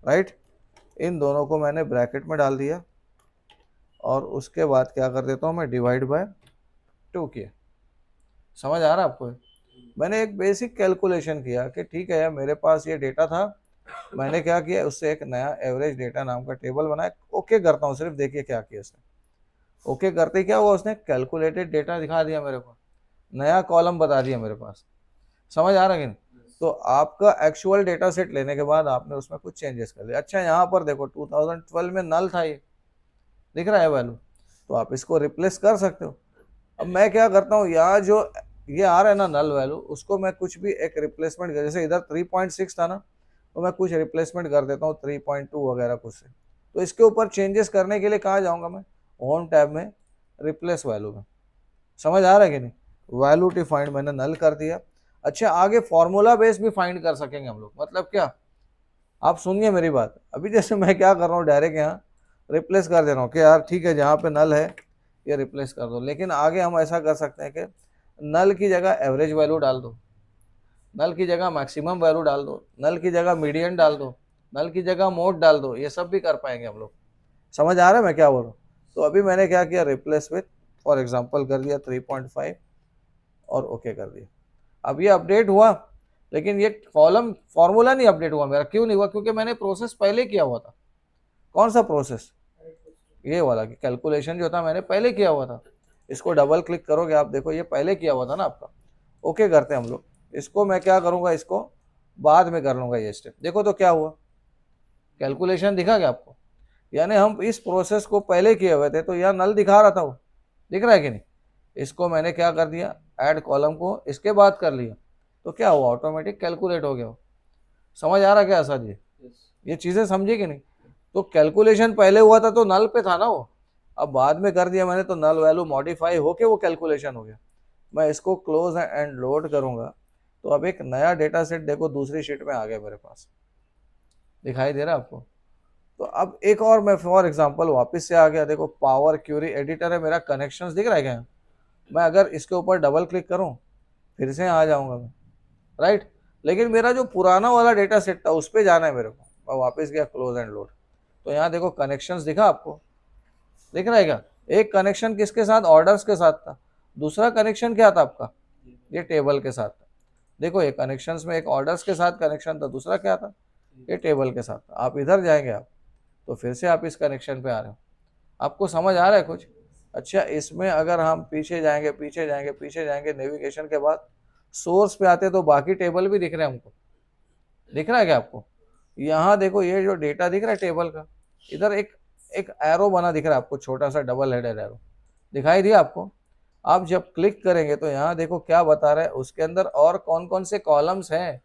राइट। इन दोनों को मैंने ब्रैकेट में डाल दिया और उसके बाद क्या कर देता हूँ मैं, डिवाइड बाय 2 किया। समझ आ रहा है आपको? मैंने एक बेसिक कैलकुलेशन किया कि ठीक है यार, मेरे पास ये डेटा था, मैंने क्या किया, उससे एक नया एवरेज डेटा नाम का टेबल बनाया। ओके करता हूँ, सिर्फ देखिए क्या किया उसने। ओके करते ही क्या हुआ, उसने कैलकुलेटेड डेटा दिखा दिया मेरे को, नया कॉलम बता दिया मेरे पास। समझ आ रहा है कि नहीं? तो आपका एक्चुअल डेटा सेट लेने के बाद आपने उसमें कुछ चेंजेस कर दिया। अच्छा, यहाँ पर देखो 2012 में नल था, ये दिख रहा है वैल्यू, तो आप इसको रिप्लेस कर सकते हो। अब मैं क्या करता हूँ, यहाँ जो ये आ रहा है ना नल वैल्यू, उसको मैं कुछ भी एक रिप्लेसमेंट, जैसे इधर 3.6 था ना, तो मैं कुछ रिप्लेसमेंट कर देता हूँ 3.2 वगैरह कुछ से। तो इसके ऊपर चेंजेस करने के लिए कहाँ जाऊँगा मैं, होम टैब में, रिप्लेस वैल्यू में। समझ आ रहा है कि नहीं? वैल्यू डिफाइंड मैंने नल कर दिया। अच्छा, आगे फॉर्मूला बेस भी फाइंड कर सकेंगे हम लोग। मतलब क्या, आप सुनिए मेरी बात। अभी जैसे मैं क्या कर रहा हूँ, डायरेक्ट यहाँ रिप्लेस कर दे रहा हूँ कि यार ठीक है, जहाँ पे नल है ये रिप्लेस कर दो। लेकिन आगे हम ऐसा कर सकते हैं कि नल की जगह एवरेज वैल्यू डाल दो, नल की जगह मैक्सिमम वैल्यू डाल दो, नल की जगह मीडियन डाल दो, नल की जगह मोड डाल दो। ये सब भी कर पाएंगे हम लोग। समझ आ रहा है मैं क्या बोल रहा हूँ? तो अभी मैंने क्या किया, रिप्लेस विथ फॉर एग्जाम्पल कर दिया 3.5 और ओके कर दिया। अब ये अपडेट हुआ, लेकिन ये कॉलम फॉर्मूला नहीं अपडेट हुआ मेरा। क्यों नहीं हुआ? क्योंकि मैंने प्रोसेस पहले किया हुआ था। कौन सा प्रोसेस, ये वाला, कि कैलकुलेशन जो था मैंने पहले किया हुआ था। इसको डबल क्लिक करोगे आप, देखो ये पहले किया हुआ था ना आपका। ओके करते हैं हम लोग। इसको मैं क्या करूँगा, इसको बाद में कर लूँगा ये स्टेप। देखो तो क्या हुआ, कैलकुलेशन दिखा क्या आपको? यानी हम इस प्रोसेस को पहले किए हुए थे, तो यहाँ नल दिखा रहा था वो, दिख रहा है कि नहीं? इसको मैंने क्या कर दिया, ऐड कॉलम को इसके बाद कर लिया, तो क्या हुआ, ऑटोमेटिक कैलकुलेट हो गया वो। समझ आ रहा क्या सर? ये चीज़ें समझे कि नहीं? तो कैलकुलेशन पहले हुआ था तो नल पे था ना वो, अब बाद में कर दिया मैंने, तो नल वैल्यू मॉडिफाई होके वो कैलकुलेशन हो गया। मैं इसको क्लोज एंड लोड करूंगा, तो अब एक नया डेटा सेट देखो दूसरी शीट में आ गया मेरे पास, दिखाई दे रहा है आपको? तो अब एक और मैं फॉर एग्जांपल वापस से आ गया, देखो पावर क्यूरी एडिटर है मेरा, कनेक्शंस दिख रहा है क्या? मैं अगर इसके ऊपर डबल क्लिक करूं, फिर से आ जाऊंगा मैं, राइट। लेकिन मेरा जो पुराना वाला डेटा सेट था उस पर जाना है मेरे को। मैं वापस गया, क्लोज एंड लोड, तो यहाँ देखो कनेक्शंस दिखा आपको, दिख रहा है क्या? एक कनेक्शन किसके साथ, ऑर्डर्स के साथ था। दूसरा कनेक्शन क्या था आपका, ये टेबल के साथ था। देखो ये कनेक्शंस में एक ऑर्डर्स के साथ कनेक्शन था, दूसरा क्या था, ये टेबल के साथ था। आप इधर जाएंगे आप, तो फिर से आप इस कनेक्शन पे आ रहे हो। आपको समझ आ रहा है कुछ? अच्छा, इसमें अगर हम पीछे जाएंगे, पीछे जाएंगे, पीछे जाएंगे, नेविगेशन के बाद सोर्स पे आते, तो बाकी टेबल भी दिख रहे हैं हमको। दिख रहा है क्या आपको? यहाँ देखो ये जो डेटा दिख रहा है टेबल का, इधर एक एक एरो बना दिख रहा है आपको, छोटा सा डबल हेडेड एरो दिखाई दिया आपको? आप जब क्लिक करेंगे तो यहाँ देखो क्या बता रहा है, उसके अंदर और कौन कौन से कॉलम्स हैं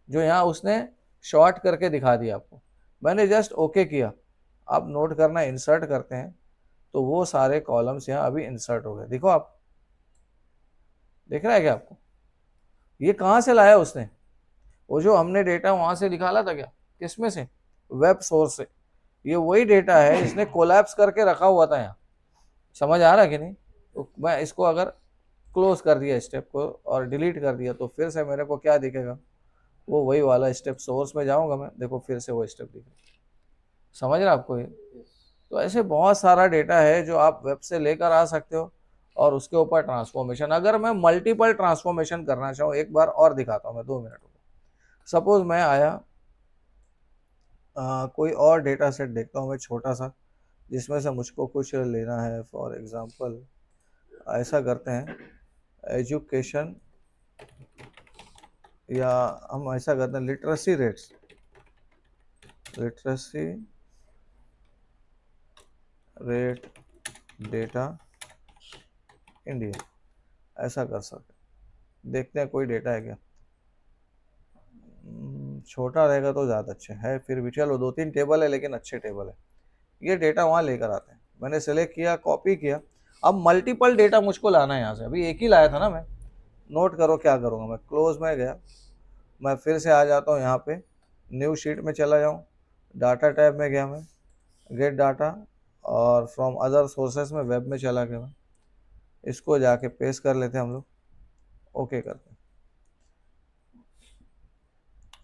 जो यहाँ उसने शॉर्ट करके दिखा दिया आपको, मैंने जस्ट ओके किया। आप नोट करना, इंसर्ट करते हैं तो वो सारे कॉलम्स यहाँ अभी इंसर्ट हो गए। देखो आप, देख रहा है क्या आपको? ये कहाँ से लाया उसने? वो जो हमने डेटा वहां से निकाला था क्या, किसमें से? वेब सोर्स से। ये वही डेटा है, इसने कोलैप्स करके रखा हुआ था यहाँ। समझ आ रहा है कि नहीं? तो मैं इसको अगर क्लोज कर दिया स्टेप को और डिलीट कर दिया तो फिर से मेरे को क्या दिखेगा? वो वही वाला स्टेप, सोर्स में जाऊंगा मैं, देखो फिर से वो स्टेप दिखेगा। समझ रहे आपको ये? तो ऐसे बहुत सारा डेटा है जो आप वेब से लेकर आ सकते हो और उसके ऊपर ट्रांसफॉर्मेशन। अगर मैं मल्टीपल ट्रांसफॉर्मेशन करना चाहूँ, एक बार और दिखाता हूँ मैं, 2 मिनट को। सपोज मैं आया, कोई और डेटा सेट देखता हूँ मैं छोटा सा, जिसमें से मुझको कुछ लेना है। फॉर एग्जांपल ऐसा करते हैं, एजुकेशन, या हम ऐसा करते हैं literacy rates, literacy rate data India, ऐसा कर सकते हैं। देखते हैं कोई डेटा है क्या। छोटा रहेगा तो ज़्यादा अच्छा है, फिर भी चलो 2-3 टेबल है लेकिन अच्छे टेबल है। ये डेटा वहाँ लेकर आते हैं, मैंने सेलेक्ट किया, कॉपी किया। अब मल्टीपल डेटा मुझको लाना है यहाँ से, अभी एक ही लाया था ना मैं। नोट करो क्या करूँगा मैं, क्लोज में गया, मैं फिर से आ जाता हूँ यहाँ पे, न्यू शीट में चला जाऊँ, डाटा टैब में गया मैं, गेट डाटा, और फ्रॉम अदर सोर्सेस में वेब में चला गया मैं। इसको जाके पेस्ट कर लेते हैं हम लोग, ओके करते हैं।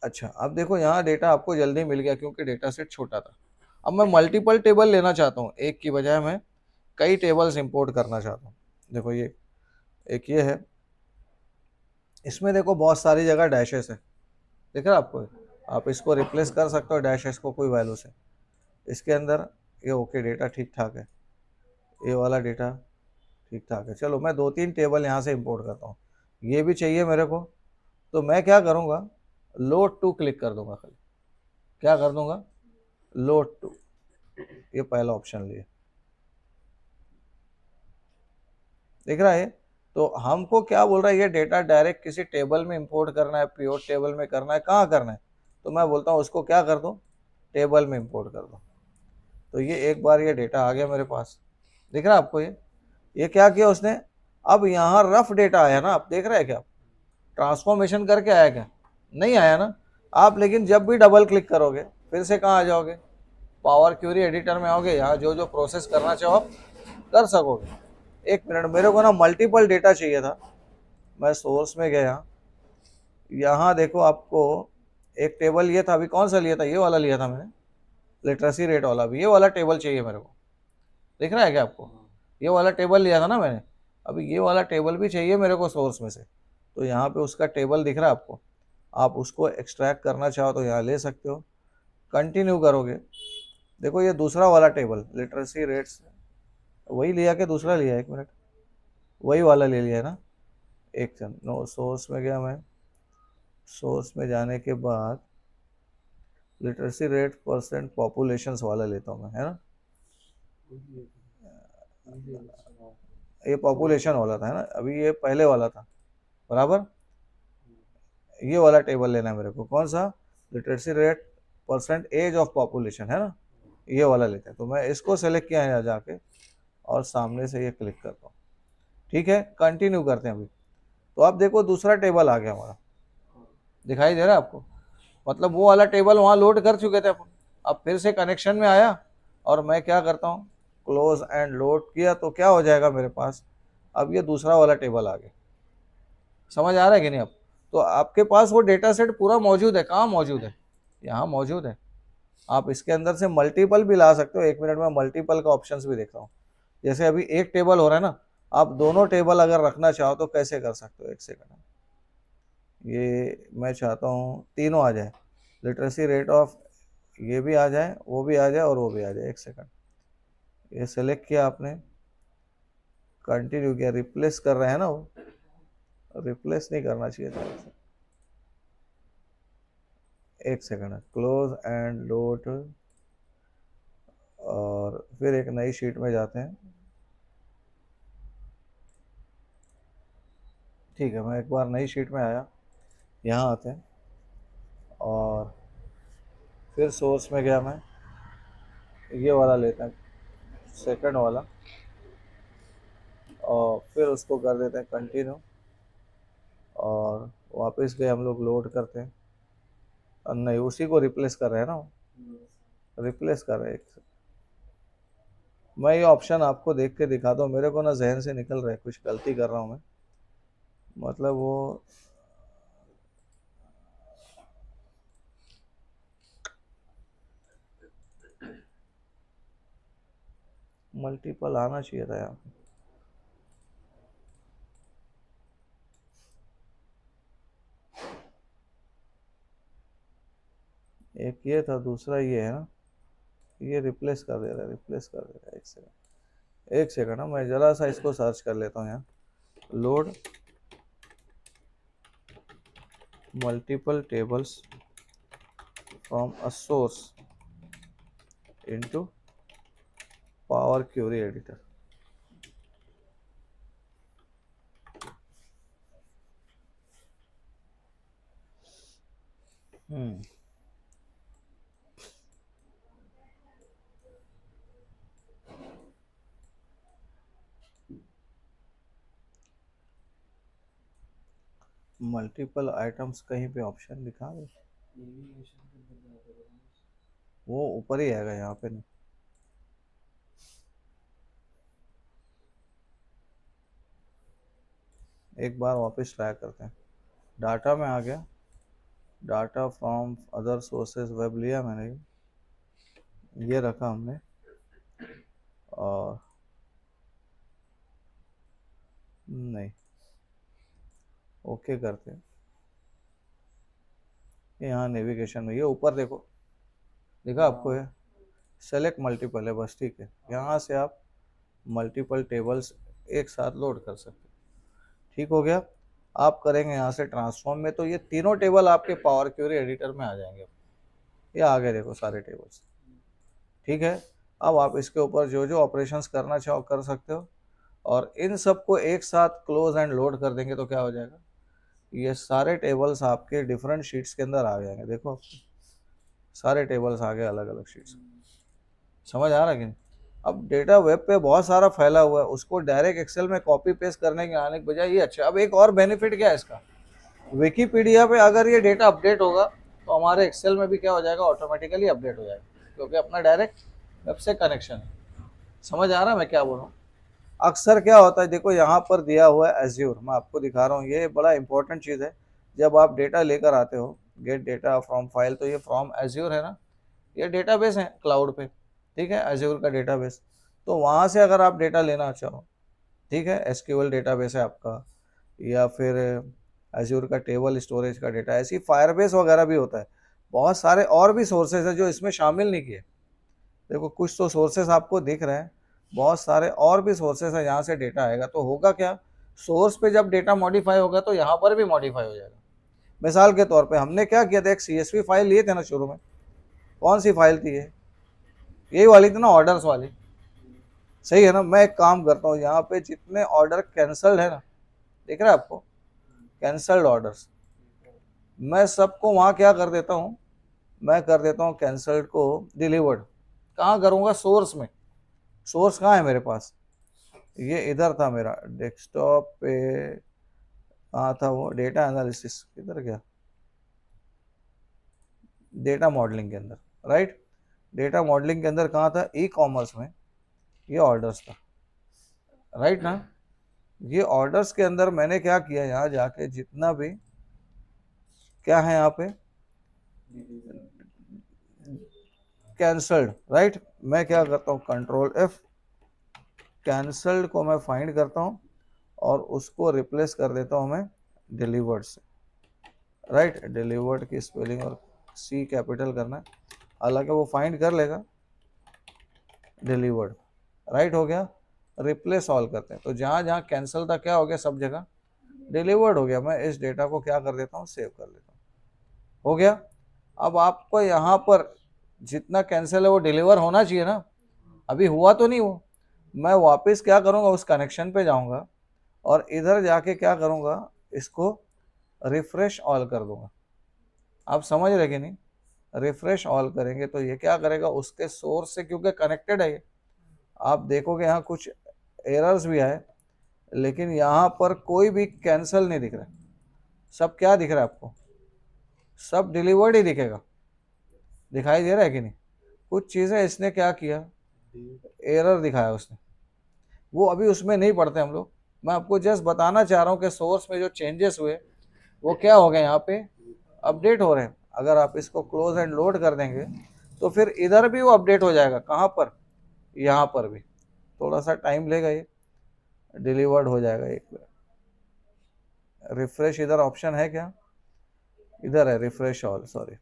अच्छा, अब देखो यहाँ डेटा आपको जल्दी मिल गया क्योंकि डेटा सेट छोटा था। अब मैं मल्टीपल टेबल लेना चाहता हूँ, एक की बजाय मैं कई टेबल्स इंपोर्ट करना चाहता हूँ। देखो ये एक ये है, इसमें देखो बहुत सारी जगह डैशेस है, दिख रहा है आपको? आप इसको रिप्लेस कर सकते हो डैशेस को कोई वैल्यू से। इसके अंदर ये ओके, डेटा ठीक ठाक है, ये वाला डेटा ठीक ठाक है। चलो मैं 2-3 टेबल यहाँ से इंपोर्ट करता हूँ, ये भी चाहिए मेरे को। तो मैं क्या करूँगा, लोड टू क्लिक कर दूंगा खाली। क्या कर दूंगा? लोड टू, ये पहला ऑप्शन लिए, दिख रहा है? तो हमको क्या बोल रहा है, ये डेटा डायरेक्ट किसी टेबल में इंपोर्ट करना है, प्योर टेबल में करना है, कहाँ करना है? तो मैं बोलता हूँ उसको क्या कर दो, टेबल में इंपोर्ट कर दो। तो ये एक बार ये डेटा आ गया मेरे पास, दिख रहा है आपको? ये क्या किया उसने, अब यहाँ रफ डेटा आया ना, आप देख रहे हैं क्या? ट्रांसफॉर्मेशन करके आया क्या? नहीं आया ना। आप लेकिन जब भी डबल क्लिक करोगे फिर से कहाँ आ जाओगे, पावर क्वेरी एडिटर में आओगे, यहाँ जो जो प्रोसेस करना चाहो आप कर सकोगे। एक मिनट, मेरे को ना मल्टीपल डेटा चाहिए था, मैं सोर्स में गया, यहाँ देखो आपको एक टेबल ये था, अभी कौन सा लिया था, ये वाला लिया था मैंने, लिटरेसी रेट वाला। भी ये वाला टेबल चाहिए मेरे को, दिख रहा है क्या आपको? ये वाला टेबल लिया था ना मैंने, अभी ये वाला टेबल भी चाहिए मेरे को सोर्स में से। तो यहाँ पे उसका टेबल दिख रहा है आपको, आप उसको एक्सट्रैक्ट करना चाहो तो यहाँ ले सकते हो। कंटिन्यू करोगे, देखो ये दूसरा वाला टेबल लिटरेसी रेट्स, वही लिया कि दूसरा लिया? एक मिनट, वही वाला ले लिया है ना। एक सेकंड, नो, सोर्स में गया मैं, सोर्स में जाने के बाद लिटरेसी रेट परसेंट पॉपुलेशन वाला लेता हूँ मैं, है ना। ये पॉपुलेशन वाला था, है ना, अभी ये पहले वाला था, बराबर। ये वाला टेबल लेना है मेरे को, कौन सा? Literacy rate percentage of population, है ना, ये वाला लेते हैं। तो मैं इसको सेलेक्ट किया है जाके और सामने से ये क्लिक करता हूँ। ठीक है, कंटिन्यू करते हैं अभी। तो आप देखो दूसरा टेबल आ गया हमारा, दिखाई दे रहा है आपको? मतलब वो वाला टेबल वहाँ लोड कर चुके थे अपन, अब फिर से कनेक्शन में आया और मैं क्या करता हूँ, क्लोज एंड लोड किया तो क्या हो जाएगा मेरे पास, अब ये दूसरा वाला टेबल आ गया। समझ आ रहा है कि नहीं अब? तो आपके पास वो डेटा सेट पूरा मौजूद है, कहाँ मौजूद है? यहाँ मौजूद है। आप इसके अंदर से मल्टीपल भी ला सकते हो। एक मिनट में मल्टीपल का ऑप्शंस भी देखता हूँ। जैसे अभी एक टेबल हो रहा है ना, आप दोनों टेबल अगर रखना चाहो तो कैसे कर सकते हो? एक सेकंड, ये मैं चाहता हूँ तीनों आ जाए, लिटरेसी रेट ऑफ, ये भी आ जाए, वो भी आ जाए और वो भी आ जाए। एक सेकंड, ये सेलेक्ट किया आपने, कंटिन्यू किया, रिप्लेस कर रहे हैं ना वो, रिप्लेस नहीं करना चाहिए था। एक सेकंड, क्लोज एंड लोड, और फिर एक नई शीट में जाते हैं। ठीक है, मैं एक बार नई शीट में आया, यहाँ आते हैं और फिर सोर्स में गया मैं, ये वाला लेते हैं सेकंड वाला, और फिर उसको कर देते हैं कंटिन्यू, और वापस गए हम लोग लोड करते हैं। नहीं, उसी को रिप्लेस कर रहे हैं ना, रिप्लेस कर रहे हैं। मैं ये ऑप्शन आपको देख के दिखाता हूँ, मेरे को ना जहन से निकल रहा है, कुछ गलती कर रहा हूँ मैं, मतलब वो मल्टीपल आना चाहिए था यहाँ पे। एक ये था, दूसरा ये है ना, ये रिप्लेस कर दे रहा है, रिप्लेस कर दे रहा है। एक सेकंड, एक सेकंड ना, मैं ज़रा सा इसको सर्च कर लेता हूँ यहाँ। Load multiple tables from a source into power query editor. Multiple items कहीं पे ऑप्शन दिखा दे, वो ऊपर ही आएगा यहाँ पे नहीं। एक बार वापस ट्राई करते हैं। डाटा में आ गया, data from other sources web लिया मैंने, ये रखा हमने, और नहीं, ओके करते हैं। यहाँ नेविगेशन में ये ऊपर देखो, दिखा आपको? ये सेलेक्ट मल्टीपल है बस, ठीक है। यहाँ से आप मल्टीपल टेबल्स एक साथ लोड कर सकते हो, ठीक हो गया। आप करेंगे यहाँ से ट्रांसफॉर्म में, तो ये तीनों टेबल आपके पावर क्वेरी एडिटर में आ जाएंगे। ये आगे देखो सारे टेबल्स, ठीक है। अब आप इसके ऊपर जो जो ऑपरेशंस करना चाहो कर सकते हो, और इन सबको एक साथ क्लोज एंड लोड कर देंगे तो क्या हो जाएगा, ये सारे टेबल्स आपके डिफरेंट शीट्स के अंदर आ जाएंगे। देखो सारे टेबल्स आ गए अलग अलग शीट्स, समझ आ रहा है कि नहीं? अब डेटा वेब पे बहुत सारा फैला हुआ है, उसको डायरेक्ट एक्सेल में कॉपी पेस्ट करने के आने के बजाय ये अच्छा। अब एक और बेनिफिट क्या है इसका, विकीपीडिया पे अगर ये डेटा अपडेट होगा तो हमारे एक्सेल में भी क्या हो जाएगा, ऑटोमेटिकली अपडेट हो जाएगा, क्योंकि अपना डायरेक्ट वेब से कनेक्शन है। समझ आ रहा है मैं क्या बोल रहा हूँ? अक्सर क्या होता है, देखो यहाँ पर दिया हुआ है एज्योर, मैं आपको दिखा रहा हूँ, ये बड़ा इंपॉर्टेंट चीज़ है। जब आप डेटा लेकर आते हो, गेट डेटा फ्रॉम फाइल, तो ये फ्रॉम एज्योर है ना, ये डेटाबेस है क्लाउड पे, ठीक है, एज्योर का डेटाबेस। तो वहाँ से अगर आप डेटा लेना चाहो, ठीक है, एसक्यूएल डेटाबेस है आपका, या फिर एज्योर का टेबल स्टोरेज का डेटा, ऐसी फायरबेस वगैरह भी होता है। बहुत सारे और भी सोर्सेज है जो इसमें शामिल नहीं किए। देखो कुछ तो सोर्सेज आपको दिख रहे हैं, बहुत सारे और भी सोर्सेज है जहाँ से डेटा आएगा। तो होगा क्या, सोर्स पे जब डेटा मॉडिफाई होगा तो यहाँ पर भी मॉडिफाई हो जाएगा। मिसाल के तौर पे हमने क्या किया था, एक CSV फाइल लिए थे ना शुरू में, कौन सी फाइल थी ये, यही वाली थी ना, ऑर्डर्स वाली, सही है ना। मैं एक काम करता हूँ, यहाँ पे जितने ऑर्डर कैंसल्ड है ना, दिख रहा है आपको, कैंसल्ड ऑर्डर्स, मैं सबको वहाँ क्या कर देता हूँ, मैं कर देता हूँ कैंसल्ड को डिलीवर्ड। कहाँ करूँगा, सोर्स में। सोर्स कहाँ है मेरे पास, ये इधर था मेरा डेस्कटॉप पे, कहाँ था वो, डेटा एनालिसिस किधर गया, डेटा मॉडलिंग के अंदर, राइट। डेटा मॉडलिंग के अंदर कहाँ था, ई कॉमर्स में, ये ऑर्डर्स था, राइट ना। ये ऑर्डर्स के अंदर मैंने क्या किया, यहाँ जाके जितना भी क्या है यहाँ पे कैंसल्ड, राइट, मैं क्या करता हूँ, कंट्रोल F, कैंसल्ड को मैं फाइंड करता हूँ और उसको रिप्लेस कर देता हूँ मैं डिलीवर्ड से, राइट। डिलीवर्ड की स्पेलिंग और C कैपिटल करना है, हालांकि वो फाइंड कर लेगा, डिलीवर्ड, राइट हो गया। रिप्लेस ऑल करते हैं, तो जहाँ जहाँ कैंसिल था क्या हो गया, सब जगह डिलीवर्ड हो गया। मैं इस डेटा को क्या कर देता हूँ, सेव कर लेता हूँ, हो गया। अब आपको यहाँ पर जितना कैंसिल है वो डिलीवर होना चाहिए ना, अभी हुआ तो नहीं वो। मैं वापस क्या करूँगा, उस कनेक्शन पे जाऊँगा और इधर जाके क्या करूँगा, इसको रिफ्रेश ऑल कर दूंगा। आप समझ रहे कि नहीं, रिफ्रेश ऑल करेंगे तो ये क्या करेगा, उसके सोर्स से क्योंकि कनेक्टेड है ये, आप देखोगे यहाँ कुछ एरर्स भी आए, लेकिन यहाँ पर कोई भी कैंसिल नहीं दिख रहा, सब क्या दिख रहा है आपको, सब डिलीवर्ड ही दिखेगा, दिखाई दे रहा है कि नहीं। कुछ चीज़ें इसने क्या किया, एरर दिखाया उसने, वो अभी उसमें नहीं पढ़ते हम लोग, मैं आपको जस्ट बताना चाह रहा हूँ कि सोर्स में जो चेंजेस हुए वो क्या हो गए, यहाँ पे अपडेट हो रहे हैं। अगर आप इसको क्लोज एंड लोड कर देंगे तो फिर इधर भी वो अपडेट हो जाएगा, कहाँ पर, यहाँ पर भी थोड़ा सा टाइम लेगा, ये डिलीवर्ड हो जाएगा। एक रिफ्रेश इधर ऑप्शन है क्या, इधर है रिफ्रेश ऑल, सॉरी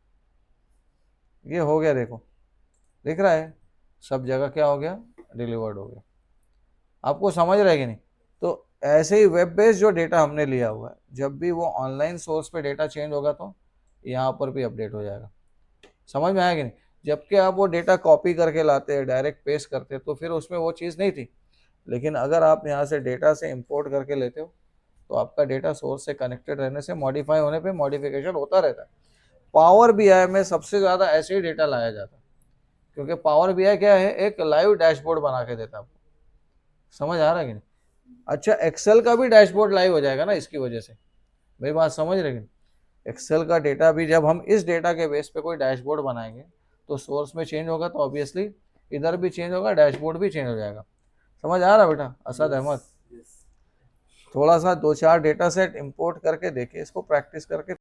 ये हो गया, देखो दिख रहा है सब जगह क्या हो गया, डिलीवर्ड हो गया। आपको समझ रहेगी नहीं। तो ऐसे ही वेब बेस्ड जो डेटा हमने लिया हुआ है, जब भी वो ऑनलाइन सोर्स पे डेटा चेंज होगा तो यहाँ पर भी अपडेट हो जाएगा। समझ में आया कि नहीं। जबकि आप वो डेटा कॉपी करके लाते हैं, डायरेक्ट पेस्ट करते हैं, तो फिर उसमें वो चीज़ नहीं थी। लेकिन अगर आप यहाँ से डेटा से इंपोर्ट करके लेते हो तो आपका डेटा सोर्स से कनेक्टेड रहने से मॉडिफाई होने पे मॉडिफिकेशन होता रहता है। पावर बीआई में सबसे ज़्यादा ऐसे ही डेटा लाया जाता है, क्योंकि पावर बीआई क्या है, एक लाइव डैशबोर्ड बना के देता है आपको। समझ आ रहा है कि नहीं। अच्छा, एक्सेल का भी डैशबोर्ड लाइव हो जाएगा ना इसकी वजह से, मेरी बात समझ रहे कि नहीं। एक्सेल का डेटा भी जब हम इस डेटा के बेस पे कोई डैशबोर्ड बनाएंगे तो सोर्स में चेंज होगा तो ऑब्वियसली इधर भी चेंज होगा, डैशबोर्ड भी चेंज हो जाएगा। समझ आ रहा बेटा असद अहमद। थोड़ा सा 2-4 डेटा सेट इंपोर्ट करके देखिए, इसको प्रैक्टिस करके